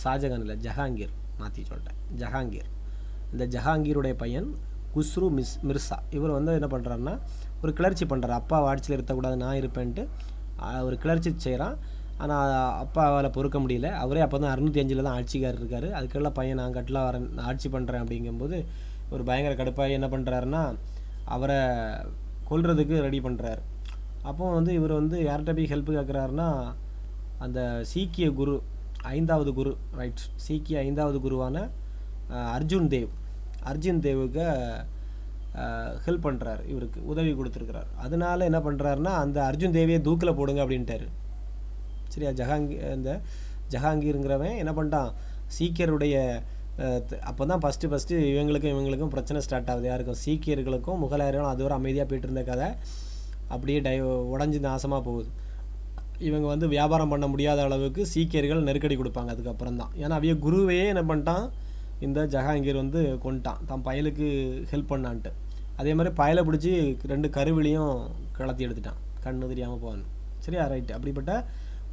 ஷாஜஹான் இல்லை, ஜஹாங்கீர், மாற்றி சொல்லிட்டேன், ஜஹாங்கீர். இந்த ஜஹாங்கீருடைய பையன் குஸ்ரு மிர்சா. இவர் வந்து என்ன பண்ணுறாருன்னா ஒரு கிளர்ச்சி பண்ணுறாரு. அப்பா ஆட்சியில் இருக்கக்கூடாது, நான் இருப்பேன்ட்டு ஒரு கிளர்ச்சி செய்கிறான். ஆனால் அப்பாவால் பொறுக்க முடியல. அவரே அப்போ தான் 605 தான் ஆட்சிக்காரர் இருக்கார். அதுக்கெல்லாம் பையன் நான் கட்டலாம் வரேன், ஆட்சி பண்ணுறேன் அப்படிங்கும்போது ஒரு பயங்கர கடுப்பாக என்ன பண்ணுறாருன்னா அவரை கொல்றதுக்கு ரெடி பண்ணுறாரு. அப்போ வந்து இவர் வந்து யார்கிட்ட போய் ஹெல்ப் கேட்குறாருன்னா அந்த சீக்கிய குரு 5வது குரு, ரைட், சீக்கிய 5வது குருவான அர்ஜுன் தேவுக்கு ஹெல்ப் பண்ணுறாரு, இவருக்கு உதவி கொடுத்துருக்கிறார். அதனால என்ன பண்ணுறாருன்னா அந்த அர்ஜுன் தேவியை தூக்கில் போடுங்க அப்படின்ட்டாரு. சரியா? இந்த ஜஹாங்கீருங்கிறவன் என்ன பண்ணிட்டான், சீக்கியருடைய அப்போ தான் ஃபஸ்ட்டு இவங்களுக்கும் பிரச்சனை ஸ்டார்ட் ஆகுது. யாருக்கும், சீக்கியர்களுக்கும் முகலாயர்களும் அது ஒரு அமைதியாக போயிட்டு இருந்த கதை அப்படியே உடஞ்சி நாசமாக போகுது. இவங்க வந்து வியாபாரம் பண்ண முடியாத அளவுக்கு சீக்கியர்கள் நெருக்கடி கொடுப்பாங்க அதுக்கப்புறம் தான். ஏன்னா அவைய குருவையே என்ன பண்ணிட்டான், இந்த ஜஹாங்கீர் வந்து கொண்டுட்டான் தன் பயலுக்கு ஹெல்ப் பண்ணான்ட்டு. அதே மாதிரி பயலை பிடிச்சி 2 கருவிலையும் கலத்தி எடுத்துட்டான், கண்ணு தெரியாமல் போகணும். சரியா? ரைட்டு. அப்படிப்பட்ட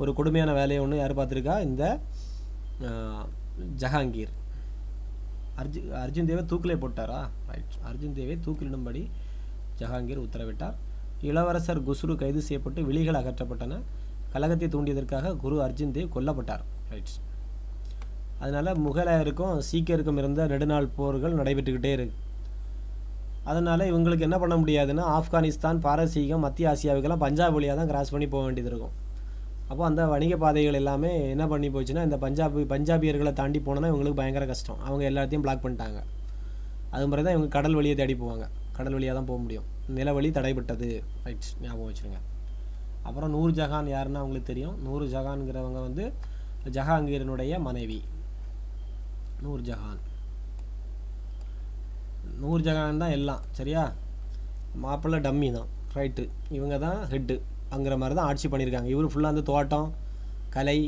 ஒரு கொடுமையான வேலையை ஒன்று யார் பார்த்துருக்கா, இந்த ஜஹாங்கீர். அர்ஜுன் தேவை தூக்கிலே போட்டாரா? ரைட். அர்ஜுன் தேவை தூக்கிலிடும்படி ஜஹாங்கீர் உத்தரவிட்டார். இளவரசர் குஸ்ரு கைது செய்யப்பட்டு விழிகள் அகற்றப்பட்டன. கலகத்தை தூண்டியதற்காக குரு அர்ஜுன் தேவ் கொல்லப்பட்டார். ரைட். அதனால் முகலாயருக்கும் சீக்கியருக்கும் இருந்த நெடுநாள் போர்கள் நடைபெற்றுக்கிட்டே இருக்கு. அதனால் இவங்களுக்கு என்ன பண்ண முடியாதுன்னா ஆப்கானிஸ்தான், பாரசீகம், மத்திய ஆசியாவுக்கெல்லாம் பஞ்சாப் வழியாக தான் கிராஸ் பண்ணி போக வேண்டியது இருக்கும். அப்போ அந்த வணிக பாதைகள் எல்லாமே என்ன பண்ணி போச்சுன்னா இந்த பஞ்சாபியர்களை தாண்டி போனோன்னா இவங்களுக்கு பயங்கர கஷ்டம். அவங்க எல்லாத்தையும் பிளாக் பண்ணிட்டாங்க. அது மாதிரி தான் இவங்க கடல் வழியை தேடி போவாங்க. கடல் வழியாக தான் போக முடியும். நிலவழி தடைப்பட்டது. ரைட், ஞாபகம் வச்சுருங்க. அப்புறம் நூர்ஜஹான் யாருன்னா அவங்களுக்கு தெரியும். நூர்ஜஹான்ங்கிறவங்க வந்து ஜஹாங்கீரனுடைய மனைவி. நூர்ஜஹான் தான் எல்லாம். சரியா? மாப்பிள்ளை டம்மி தான். ரைட்டு. இவங்க தான் ஹெட்டு அங்கிற மாதிரி தான் ஆட்சி பண்ணியிருக்காங்க. இவர் ஃபுல்லாக வந்து தோட்டம், கலை,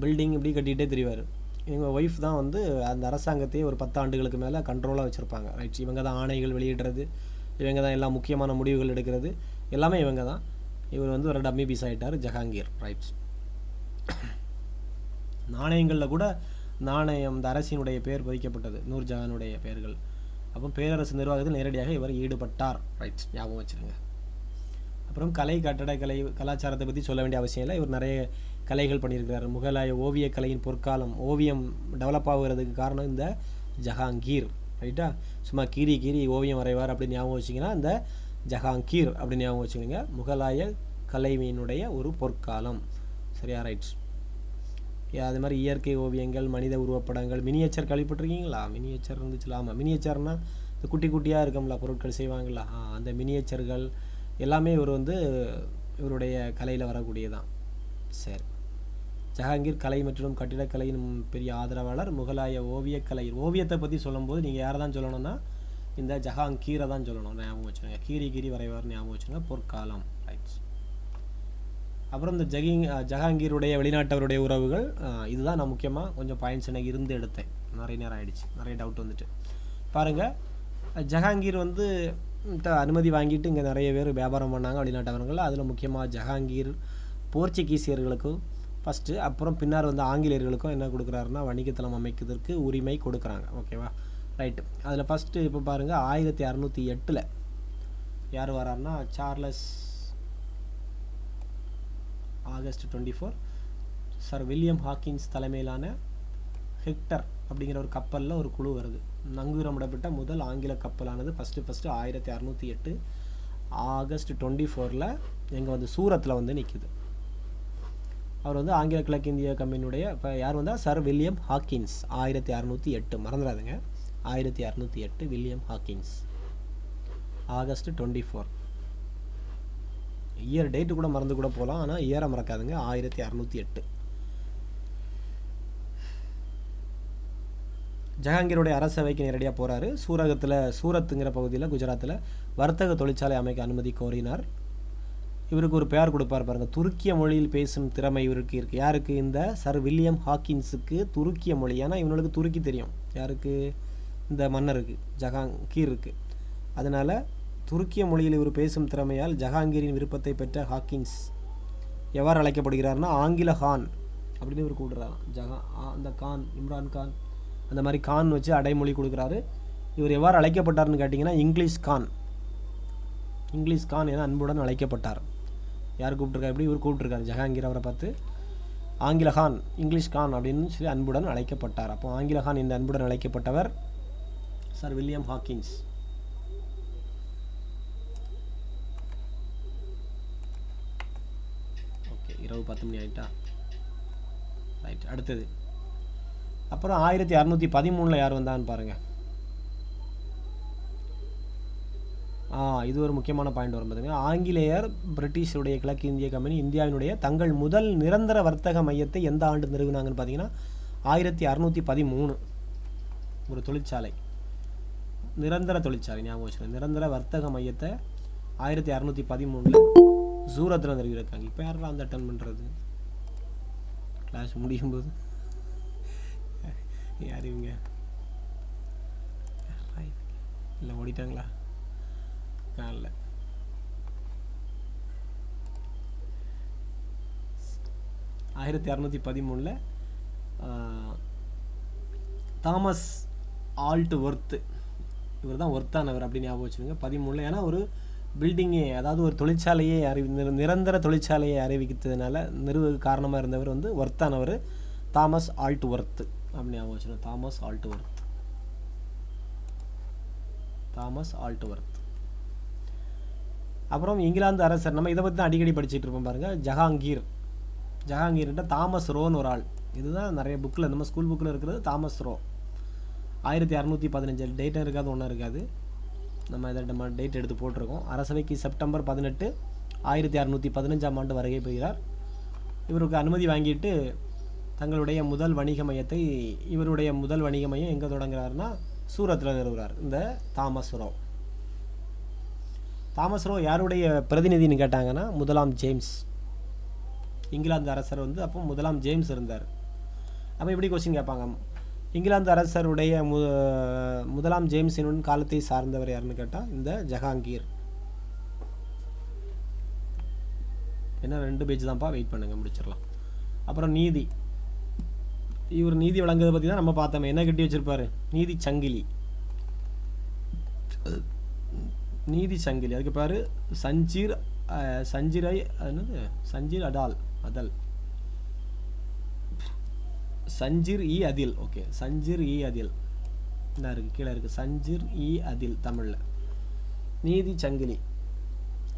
பில்டிங் இப்படி கட்டிகிட்டே தெரிவார். இவங்க ஒய்ஃப் தான் வந்து அந்த அரசாங்கத்தையே ஒரு 10 ஆண்டுகளுக்கு மேலே கண்ட்ரோலாக வச்சுருப்பாங்க. ரைட். இவங்க தான் ஆணைகள் வெளியிடுறது, இவங்க தான் எல்லா முக்கியமான முடிவுகள் எடுக்கிறது, எல்லாமே இவங்க தான். இவர் வந்து ஒரு டம்மி பீஸ் ஆகிட்டார் ஜஹாங்கீர். ரைட். நாணயங்களில் கூட நாணயம் இந்த அரசினுடைய பெயர் பதிக்கப்பட்டது, நூர்ஜஹானுடைய பெயர்கள். அப்போ பேரரசு நிர்வாகத்தில் நேரடியாக இவர் ஈடுபட்டார். ரைட், ஞாபகம் வச்சுருங்க. அப்புறம் கலை, கட்டடக்கலை, கலாச்சாரத்தை பற்றி சொல்ல வேண்டிய அவசியம் இல்லை. இவர் நிறைய கலைகள் பண்ணியிருக்கிறார். முகலாய ஓவியக்கலையின் பொற்காலம், ஓவியம் டெவலப் ஆகுறதுக்கு காரணம் இந்த ஜஹாங்கீர். ரைட்டா? சும்மா கீரி ஓவியம் வரைவார் அப்படின்னு ஞாபகம் வச்சிங்கன்னா இந்த ஜஹாங்கீர் அப்படின்னு ஞாபகம் வச்சுக்கோங்க. முகலாய கலைமையினுடைய ஒரு பொற்காலம். சரியா? ரைட். அது மாதிரி இயற்கை ஓவியங்கள், மனித உருவப்படங்கள், மினியேச்சர் கேள்விப்பட்டிருக்கீங்களா? மினியேச்சர் இருந்துச்சுல? ஆமாம். மினியேச்சர்னால் இந்த குட்டி குட்டியாக இருக்கும்ல பொருட்கள் செய்வாங்களா, அந்த மினியேச்சர்கள் எல்லாமே இவர் வந்து இவருடைய கலையில் வரக்கூடியதான். சரி. ஜஹாங்கீர் கலை மற்றும் கட்டிடக்கலையின் பெரிய ஆதரவாளர். முகலாய ஓவியக்கலை, ஓவியத்தை பற்றி சொல்லும்போது நீங்கள் யாரை தான் சொல்லணும்னா இந்த ஜஹாங்கீரை தான் சொல்லணும். ஞாபகம் வச்சுருங்க. கீரி வரைவார் ஞாபகம் வச்சுருங்க. பொற்காலம். ரைட். அப்புறம் இந்த ஜஹாங்கீருடைய வெளிநாட்டவருடைய உறவுகள், இதுதான் நான் முக்கியமாக கொஞ்சம் பாயிண்ட்ஸ் எனக்கு இருந்து எடுத்தேன். நிறைய நேரம் ஆகிடுச்சு, நிறைய டவுட் வந்துட்டு. பாருங்கள், ஜஹாங்கீர் வந்து அனுமதி வாங்கிட்டு இங்கே நிறைய பேர் வியாபாரம் பண்ணாங்க வெளிநாட்டவர்கள். அதில் முக்கியமாக ஜஹாங்கீர் போர்ச்சுகீசியர்களுக்கும் ஃபஸ்ட்டு, அப்புறம் பின்னர் வந்து ஆங்கிலேயர்களுக்கும் என்ன கொடுக்குறாருன்னா வணிகத்தலம் அமைக்கிறதுக்கு உரிமை கொடுக்குறாங்க. ஓகேவா? ரைட்டு. அதில் ஃபஸ்ட்டு இப்போ பாருங்கள் 1608 யார் வராருன்னா Charles August 24 Sir William Hawkins தலைமையிலான ஹெக்டர் அப்படிங்கிற ஒரு கப்பலில் ஒரு குழு வருது. நங்கூரமிடப்பட்ட முதல் ஆங்கில கப்பலானது ஃபஸ்ட்டு 1608 ஆகஸ்ட் 24 எங்கே வந்து சூரத்தில் வந்து நிற்குது. அவர் வந்து ஆங்கில கிழக்கிந்திய கம்பெனியுடைய இப்போ யார் வந்தால் sir William Hawkins 1608 மறந்துடாதுங்க 1608 William Hawkins August 24 year date கூட மறந்து கூட போகலாம் ஆனால் இயரை மறக்காதுங்க 1608 ஜஹாங்கீருடைய அரசவைக்கு நேரடியாக போகிறாரு சூரத்துங்கிற பகுதியில் குஜராத்தில் வர்த்தக தொழிற்சாலை அமைக்க அனுமதி கோரினார் இவருக்கு ஒரு பெயர் கொடுப்பார் பாருங்கள் துருக்கிய மொழியில் பேசும் திறமை இவருக்கு இருக்குது யாருக்கு இந்த சர் வில்லியம் ஹாக்கின்ஸுக்கு துருக்கிய மொழி ஏன்னா இவனுக்கு துருக்கி தெரியும் யாருக்கு இந்த மன்னருக்கு ஜஹாங்கீருக்கு அதனால் துருக்கிய மொழியில் இவர் பேசும் திறமையால் ஜஹாங்கீரின் விருப்பத்தை பெற்ற ஹாக்கின்ஸ் எவ்வாறு அழைக்கப்படுகிறார்னா ஆங்கில கான் அப்படின்னு இவர் கூடுறாராம் அந்த கான் இம்ரான் கான் அந்த மாதிரி கான் வச்சு அடைமொழி கொடுக்குறாரு இவர் எவ்வாறு அழைக்கப்பட்டார்னு கேட்டிங்கன்னா இங்கிலீஷ் கான் என அன்புடன் அழைக்கப்பட்டார் யார் கூப்பிட்ருக்காரு எப்படி இவர் கூப்பிட்ருக்காரு ஜஹாங்கீர் அவரை பார்த்து ஆங்கில கான் இங்கிலீஷ் கான் அப்படின்னு சொல்லி அன்புடன் அழைக்கப்பட்டார் அப்போ ஆங்கில கான் இந்த அன்புடன் அழைக்கப்பட்டவர் சர் வில்லியம் ஹாக்கின்ஸ் ஓகே இரவு 10 மணி ஆகிட்டா ரைட் அடுத்தது அப்புறம் 1613 யார் வந்தான்னு பாருங்கள் இது ஒரு முக்கியமான பாயிண்ட் வரும் பார்த்துங்க ஆங்கிலேயர் பிரிட்டிஷுடைய கிழக்கு இந்திய கம்பெனி இந்தியாவினுடைய தங்கள் முதல் நிரந்தர வர்த்தக மையத்தை எந்த ஆண்டு நிறுவினாங்கன்னு பார்த்தீங்கன்னா 1613 ஒரு தொழிற்சாலை நிரந்தர தொழிற்சாலை ஞாபகம் வச்சுக்கோங்க நிரந்தர வர்த்தக மையத்தை 1613 சூரத்தில் நிறுவியிருக்காங்க இப்போ யாரும் அந்த அட்டன் பண்ணுறது கிளாஸ் முடியும் போது யார் இவங்க இல்லை ஓடிட்டாங்களா காணல 1613 தாமஸ் ஆல்ட் ஒர்த்து இவர் தான் ஒர்த்தானவர் அப்படின்னு ஞாபகம் வச்சுக்கோங்க 13 ஏன்னா ஒரு பில்டிங்கே அதாவது ஒரு தொழிற்சாலையை நிரந்தர தொழிற்சாலையை அறிவிக்கிறதுனால நிறுவ காரணமாக இருந்தவர் வந்து ஒர்த்தானவர் தாமஸ் ஆல்ட் ஒர்த்து அப்படின்னு ஞாபகம் வச்சுக்கோங்க தாமஸ் ஆல்ட் ஒர்த் அப்புறம் இங்கிலாந்து அரசர் நம்ம இதை பற்றி தான் அடிக்கடி படிச்சுட்டு இருப்போம் பாருங்கள் ஜஹாங்கீர்கிட்ட தாமஸ் ரோன்னு ஒரு ஆள் இதுதான் நிறைய புக்கில் நம்ம ஸ்கூல் புக்கில் இருக்கிறது தாமஸ் ரோ 1615 டேட்டும் இருக்காது ஒன்றும் இருக்காது நம்ம டேட் எடுத்து போட்டிருக்கோம் அரசவைக்கு செப்டம்பர் 18 1615 ஆண்டு வருகை பெறுகிறார் இவருக்கு அனுமதி வாங்கிட்டு தங்களுடைய முதல் வணிக மையத்தை இவருடைய முதல் வணிக மையம் எங்கே தொடங்குறாருன்னா சூரத்தில் நிறுவுகிறார் இந்த தாமஸ் ரோ யாருடைய பிரதிநிதின்னு கேட்டாங்கன்னா முதலாம் ஜேம்ஸ் இங்கிலாந்து அரசர் வந்து அப்போ முதலாம் ஜேம்ஸ் இருந்தார் அப்போ இப்படி கொஸ்டின் கேட்பாங்க இங்கிலாந்து அரசருடைய முதலாம் ஜேம்ஸின் காலத்தை சார்ந்தவர் யாருன்னு கேட்டால் இந்த ஜஹாங்கீர் என்ன 2 பேஜ் தான்ப்பா வெயிட் பண்ணுங்கள் முடிச்சிடலாம் அப்புறம் இவர் நீதி வழங்குறதை பற்றி தான் நம்ம பார்த்தோம் என்ன கட்டி வச்சுருப்பார் நீதி சங்கிலி அதுக்கு பேர் சஞ்சீர் அதில் ஓகே சஞ்சீர் அதில் என்ன இருக்குது கீழே இருக்குது சஞ்சீர் அதில் தமிழில் நீதி சங்கிலி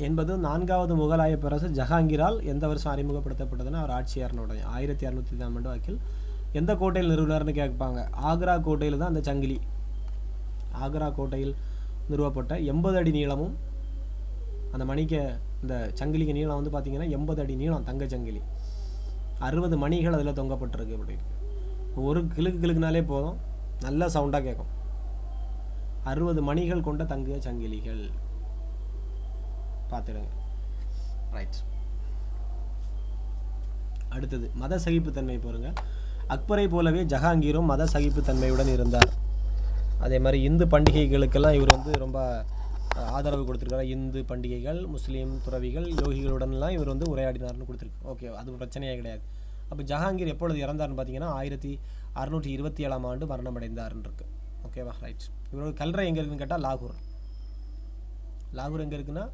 என்பது 4வது முகலாய பேரரசர் ஜஹாங்கீரால் எந்த வருஷம் அறிமுகப்படுத்தப்பட்டதுன்னா அவர் ஆட்சியாளர் உடனே 1603 வாக்கில் எந்த கோட்டையில் நிறுவனர்னு கேட்பாங்க ஆக்ரா கோட்டையில் தான் அந்த சங்கிலி ஆக்ரா கோட்டையில் நிறுவப்பட்ட 80 அடி நீளமும் அந்த இந்த சங்கிலிக்கு நீளம் வந்து பார்த்திங்கன்னா 80 அடி நீளம் தங்க சங்கிலி 60 மணிகள் அதில் தொங்கப்பட்டிருக்கு அப்படி ஒரு கிளுக்குனாலே போதும் நல்ல சவுண்டாக கேட்கும் 60 மணிகள் கொண்ட தங்க சங்கிலிகள் பார்த்துடுங்க ரைட் அடுத்தது மத சகிப்புத்தன்மை பாருங்க அக்பரை போலவே ஜஹாங்கீரும் மத சகிப்புத்தன்மையுடன் இருந்தார் அதே மாதிரி இந்து பண்டிகைகளுக்கெல்லாம் இவர் வந்து ரொம்ப ஆதரவு கொடுத்துருக்காரு இந்து பண்டிகைகள் முஸ்லீம் துறவிகள் யோகிகளுடன்லாம் இவர் வந்து உரையாடினார்னு கொடுத்துருக்கு ஓகே அது பிரச்சனையே கிடையாது அப்போ ஜஹாங்கீர் எப்பொழுது இறந்தார்னு பார்த்தீங்கன்னா 1627 ஆண்டு மரணமடைந்தார்னு இருக்கு ஓகேவா ரைட் இவரோட கல்லறை எங்கே இருக்குன்னு கேட்டால் லாகூர் எங்கே இருக்குன்னா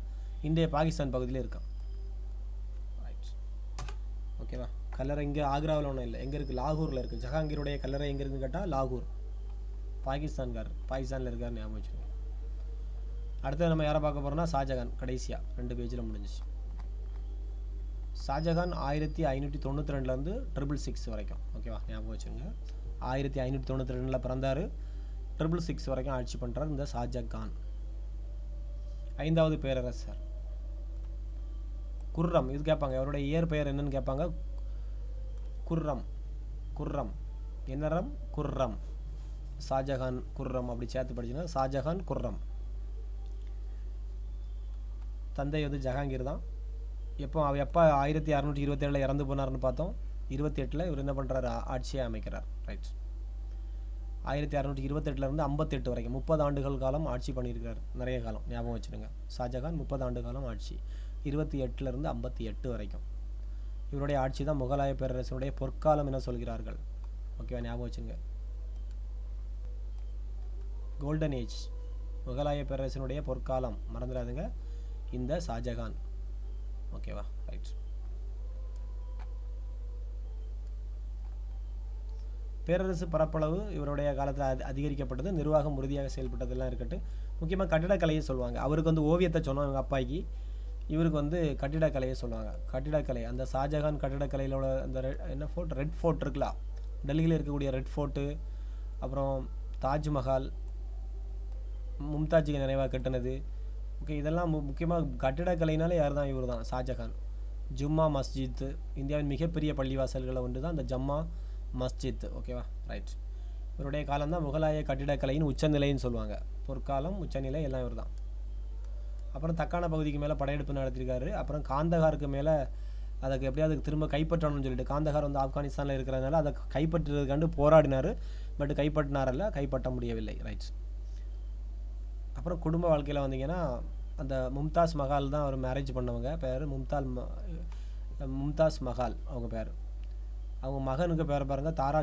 இந்திய பாகிஸ்தான் பகுதியில் இருக்கான் ரைட் ஓகேவா கல்லறை இங்கே ஆக்ராவில் ஒன்றும் இல்லை எங்கே இருக்குது லாகூரில் இருக்குது ஜஹாங்கீருடைய கல்லறை எங்கே இருக்குன்னு கேட்டால் லாகூர் பாகிஸ்தானில் இருக்கார் ஞாபகம் வச்சுக்கோங்க அடுத்தது நம்ம யாரை பார்க்க போகிறோம்னா ஷாஜகான் கடைசியாக 2 பேஜில் முடிஞ்சிச்சு ஷாஜகான் 1592 666 வரைக்கும், ஓகேவா, ஞாபகம் வச்சுங்க. 1592 பிறந்தார், 666 வரைக்கும் ஆட்சி பண்ணுறார் இந்த ஷாஜகான். 5வது பேரரசர் குர்ரம். இது கேட்பாங்க, அவருடைய இயற்பெயர் என்னன்னு கேட்பாங்க. குர்ரம் என்னரம் குர்ரம். ஷாஜகான் குர்ரம் அப்படி சேர்த்து படிச்சுன்னா ஷாஜகான் குர்ரம். தந்தை வந்து ஜஹாங்கீர் தான். எப்போ 1627 இறந்து போனார்னு பார்த்தோம். 28 இவர் என்ன பண்ணுறாரு, ஆட்சியை அமைக்கிறார். ரைட். 1628 58 வரைக்கும் 30 ஆண்டுகள் காலம் ஆட்சி பண்ணியிருக்கார். நிறைய காலம் ஞாபகம் வச்சுருங்க. ஷாஜகான் 30 ஆண்டு காலம் ஆட்சி, 28 58 வரைக்கும். இவருடைய ஆட்சி தான் முகலாய பேரரசனுடைய பொற்காலம் என சொல்கிறார்கள். ஓகேவா, ஞாபகம் வச்சுருங்க. கோல்டன் ஏஜ், முகலாய பேரரசனுடைய பொற்காலம், மறந்துடாதுங்க இந்த ஷாஜகான். ஓகேவா, ரைட். பேரரசு பரப்பளவு இவருடைய காலத்தில் அதிகரிக்கப்பட்டது. நிர்வாகம் உறுதியாக செயல்பட்டதெல்லாம் இருக்கட்டும். முக்கியமாக கட்டிடக்கலையை சொல்லுவாங்க. அவருக்கு வந்து ஓவியத்தை சொன்னோம் இவங்க அப்பாய்க்கு, இவருக்கு வந்து கட்டிடக்கலையை சொல்லுவாங்க. கட்டிடக்கலை, அந்த ஷாஜகான் கட்டிடக்கலையிலோட அந்த என்ன ஃபோர்ட், ரெட் ஃபோர்ட் இருக்குல்ல, டெல்லியில் இருக்கக்கூடிய ரெட் ஃபோர்ட்டு, அப்புறம் தாஜ்மஹால், மும்தாஜுக்கு நினைவாக கட்டினது. ஓகே, இதெல்லாம் முக்கியமாக கட்டிடக்கலைனாலே யார் தான், இவர் தான், ஷாஜகான். ஜும்மா மஸ்ஜித், இந்தியாவின் மிகப்பெரிய பள்ளிவாசல்களை ஒன்று தான் இந்த ஜம்மா மஸ்ஜித். ஓகேவா, ரைட். இவருடைய காலம் தான் முகலாய கட்டிடக்கலையின் உச்சநிலைன்னு சொல்லுவாங்க. பொற்காலம், உச்சநிலை எல்லாம் இவர் தான். அப்புறம் தக்கான பகுதிக்கு மேலே படையெடுப்பு நடத்திருக்காரு. அப்புறம் காந்தகாருக்கு மேலே அதுக்கு எப்படியாவது திரும்ப கைப்பற்றணும்னு சொல்லிட்டு, காந்தகார் வந்து ஆப்கானிஸ்தானில் இருக்கிறதுனால அதை கைப்பற்றுறதுக்காண்டு போராடினார். பட் கைப்பற்றினாரல்ல, கைப்பற்ற முடியவில்லை. ரைட். அப்புறம் குடும்ப வாழ்க்கையில் வந்தீங்கன்னா அந்த மும்தாஸ் மஹால் தான் அவர் மேரேஜ் பண்ணவங்க. பேர் மும்தாஸ் மஹால் அவங்க பேர். அவங்க மகனுக்கு பேர் பாருங்கள் தாரா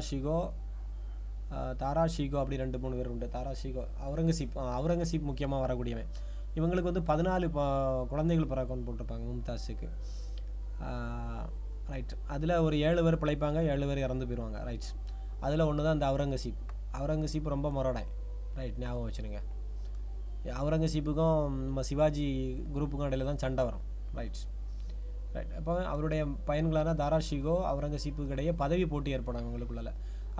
ஷிகோ அப்படி 2-3 பேர் உண்டு. தாரா ஷிகோ, அவுரங்கசீப் முக்கியமாக வரக்கூடியவன். இவங்களுக்கு வந்து 14 குழந்தைகள் பிறக்கும்னு போட்டிருப்பாங்க மும்தாஸுக்கு. ரைட். அதில் ஒரு 7 பேர் பிழைப்பாங்க, 7 பேர் இறந்து போயிடுவாங்க. ரைட். அதில் ஒன்று தான் இந்த அவுரங்கசீப் ரொம்ப முரடை. ரைட், ஞாபகம் வச்சுருங்க. அவுரங்கசீப்புக்கும் நம்ம சிவாஜி குரூப்புக்கும் இடையில தான் சண்டை வரும். ரைட். அப்போ அவருடைய பையன்களான தாரா ஷிகோ அவுரங்கசீப்புக்கு இடையே பதவி போட்டி ஏற்படும் அவங்களுக்குள்ள.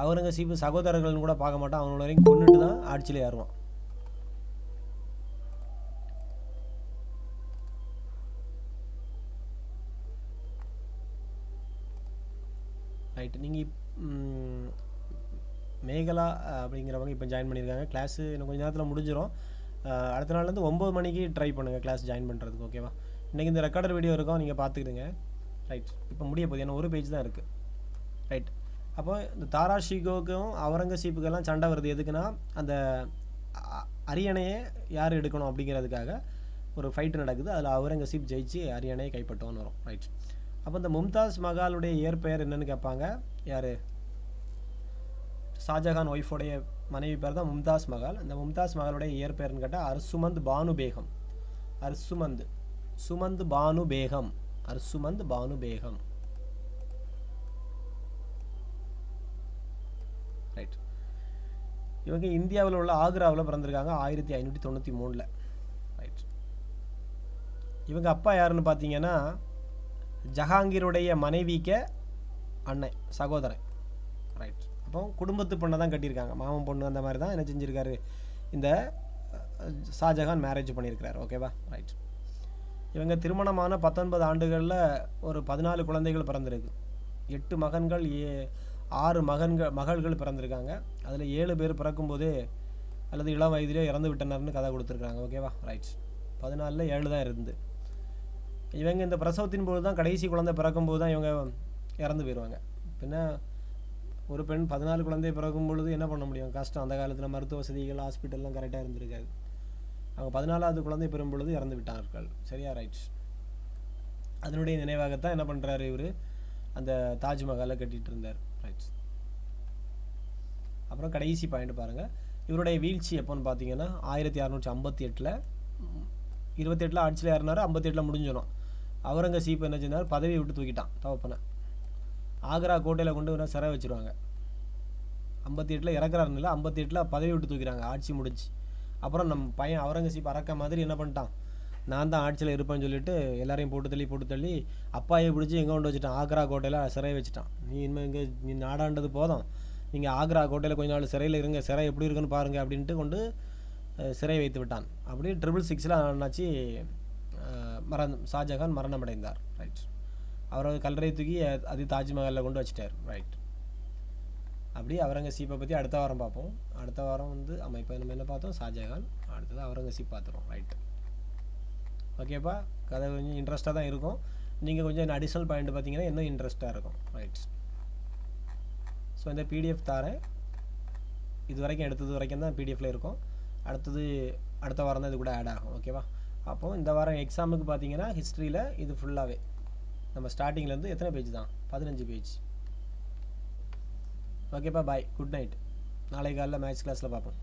அவுரங்கசீப்பு சகோதரர்கள்னு கூட பார்க்க மாட்டான், அவங்கள வரைக்கும் கொண்டுட்டு தான் ஆட்சியில் ஏறுவான். ரைட். நீங்கள் மேகலா அப்படிங்கிறவங்க இப்போ ஜாயின் பண்ணியிருக்காங்க. கிளாஸு இன்னும் கொஞ்சம் நேரத்தில் முடிஞ்சிடும். அடுத்த நாள்லேருந்து 9 மணிக்கு ட்ரை பண்ணுங்கள் கிளாஸ் ஜாயின் பண்ணுறதுக்கு. ஓகேவா, இன்றைக்கி இந்த ரெக்கார்டர் வீடியோ இருக்கும், நீங்கள் பார்த்துக்கிடுங்க. ரைட். இப்போ முடிய போகுது, ஏன்னா ஒரு பேஜ் தான் இருக்குது. ரைட். அப்போ இந்த தாரா ஷிகோவுக்கும் அவுரங்கசீப்புக்கெல்லாம் சண்டை வருது. எதுக்குன்னா அந்த அரியணையை யார் எடுக்கணும் அப்படிங்கிறதுக்காக ஒரு ஃபைட்டு நடக்குது. அதில் அவுரங்கசீப் ஜெயிச்சு அரியணையை கைப்பற்றுவான்னு வரும். ரைட். அப்போ இந்த மும்தாஸ் மஹாலுடைய இயற்பெயர் என்னன்னு கேட்பாங்க. யார்? ஷாஜகான் ஒய்ஃபோடைய மனைவி பேர் தான் மும்தாஸ் மஹால். அந்த மும்தாஸ் மஹாலுடைய இயற்பெயர்னு கேட்டால் அர்சுமந்த் பானு பேகம். சுமந்த் பானு பேகம். ரைட். இவங்க இந்தியாவில் உள்ள ஆக்ராவில் பிறந்திருக்காங்க 1593. ரைட். இவங்க அப்பா யாருன்னு பார்த்தீங்கன்னா ஜஹாங்கீருடைய மனைவிக்க அண்ணன், சகோதரன். ரைட். அப்போ குடும்பத்து பொண்ணை தான் கட்டியிருக்காங்க, மாமன் பொண்ணு அந்த மாதிரி தான் என்ன செஞ்சுருக்காரு, இந்த ஷாஜகான் மேரேஜ் பண்ணியிருக்கிறார். ஓகேவா, ரைட். இவங்க திருமணமான 19 ஆண்டுகளில் ஒரு 14 குழந்தைகள் பிறந்திருக்கு. 8 மகன்கள் 6 மகள்கள் பிறந்திருக்காங்க. அதில் 7 பேர் பிறக்கும்போதே அல்லது இளம் வயதிலே இறந்து விட்டனர்னு கதை கொடுத்துருக்காங்க. ஓகேவா, ரைட். 14ல் 7 தான் இருந்து. இவங்க இந்த பிரசவத்தின் போது தான், கடைசி குழந்தை பிறக்கும்போது தான் இவங்க இறந்து போயிடுவாங்க. பின்ன ஒரு பெண் 14 குழந்தை பிறக்கும் பொழுது என்ன பண்ண முடியும், கஷ்டம். அந்த காலத்தில் மருத்துவ வசதிகள், ஹாஸ்பிட்டல்லாம் கரெக்டாக இருந்திருக்காது. அவங்க 14வது குழந்தை பெறும் பொழுது இறந்து விட்டார்கள். சரியா, ரைட். அதனுடைய நினைவாகத்தான் என்ன பண்ணுறாரு இவர், அந்த தாஜ்மஹாலை கட்டிகிட்டு இருந்தார். ரைட். அப்புறம் கடைசி பாயிண்ட் பாருங்கள். இவருடைய வீழ்ச்சி எப்போன்னு பார்த்தீங்கன்னா 1658. 28 ஆட்சியில் ஏறினார், 58 முடிஞ்சிடும். அவுரங்கசீப் என்ன செஞ்சார், பதவியை விட்டு தூக்கிட்டான் தவப்பனை. ஆக்ரா கோட்டையில் கொண்டு வேணால் சிறை வச்சுருவாங்க. 58 இறக்குறாருன்னு, 58 பதவி விட்டு தூக்கிறாங்க, ஆட்சி முடிஞ்சு. அப்புறம் நம்ம பையன் அவுரங்கசீப் அறக்க மாதிரி என்ன பண்ணிட்டான், நான் தான் ஆட்சியில் இருப்பேன்னு சொல்லிட்டு எல்லாரையும் போட்டு தள்ளி அப்பாயை பிடிச்சி எங்கே கொண்டு வச்சுட்டான், ஆக்ரா கோட்டையில் சிறை வச்சுட்டான். நீ இனிமேல் இங்கே நீ நாடாண்டது போதும், நீங்கள் ஆக்ரா கோட்டையில் கொஞ்ச நாள் சிறையில் இருங்க, சிறை எப்படி இருக்குன்னு பாருங்கள் அப்படின்ட்டு கொண்டு சிறை வைத்து விட்டான். அப்படி 666 ஆனாச்சு ஷாஜகான் மரணம் அடைந்தார். ரைட். அவரோட கல்லறை தூக்கி அது தாஜ்மஹாலில் கொண்டு வச்சுட்டார். ரைட். அப்படி அவுரங்கசீப்பை பற்றி அடுத்த வாரம் பார்ப்போம். அடுத்த வாரம் வந்து இப்போ நம்ம என்ன பார்த்தோம், ஷாஜகான். அடுத்தது அவுரங்கசீப் பார்த்துருவோம். ரைட். ஓகேப்பா, கதை கொஞ்சம் இன்ட்ரெஸ்ட்டாக தான் இருக்கும். நீங்கள் கொஞ்சம் அடிஷ்னல் பாயிண்ட் பார்த்தீங்கன்னா இன்னும் இன்ட்ரெஸ்ட்டாக இருக்கும். ரைட். ஸோ இந்த பிடிஎஃப் தாரேன், இது வரைக்கும் எடுத்தது வரைக்கும் தான் பிடிஎஃப்பில் இருக்கும். அடுத்த வாரம் தான் இது கூட ஆட் ஆகும். ஓகேவா. அப்போது இந்த வாரம் எக்ஸாமுக்கு பார்த்தீங்கன்னா ஹிஸ்ட்ரியில் இது ஃபுல்லாகவே நம்ம ஸ்டார்டிங்லேருந்து எத்தனை பேஜ் தான், 15 பேஜ். ஓகேப்பா, பாய், குட் நைட். நாளை காலையில் மேத்ஸ் கிளாஸில் பார்ப்போம்.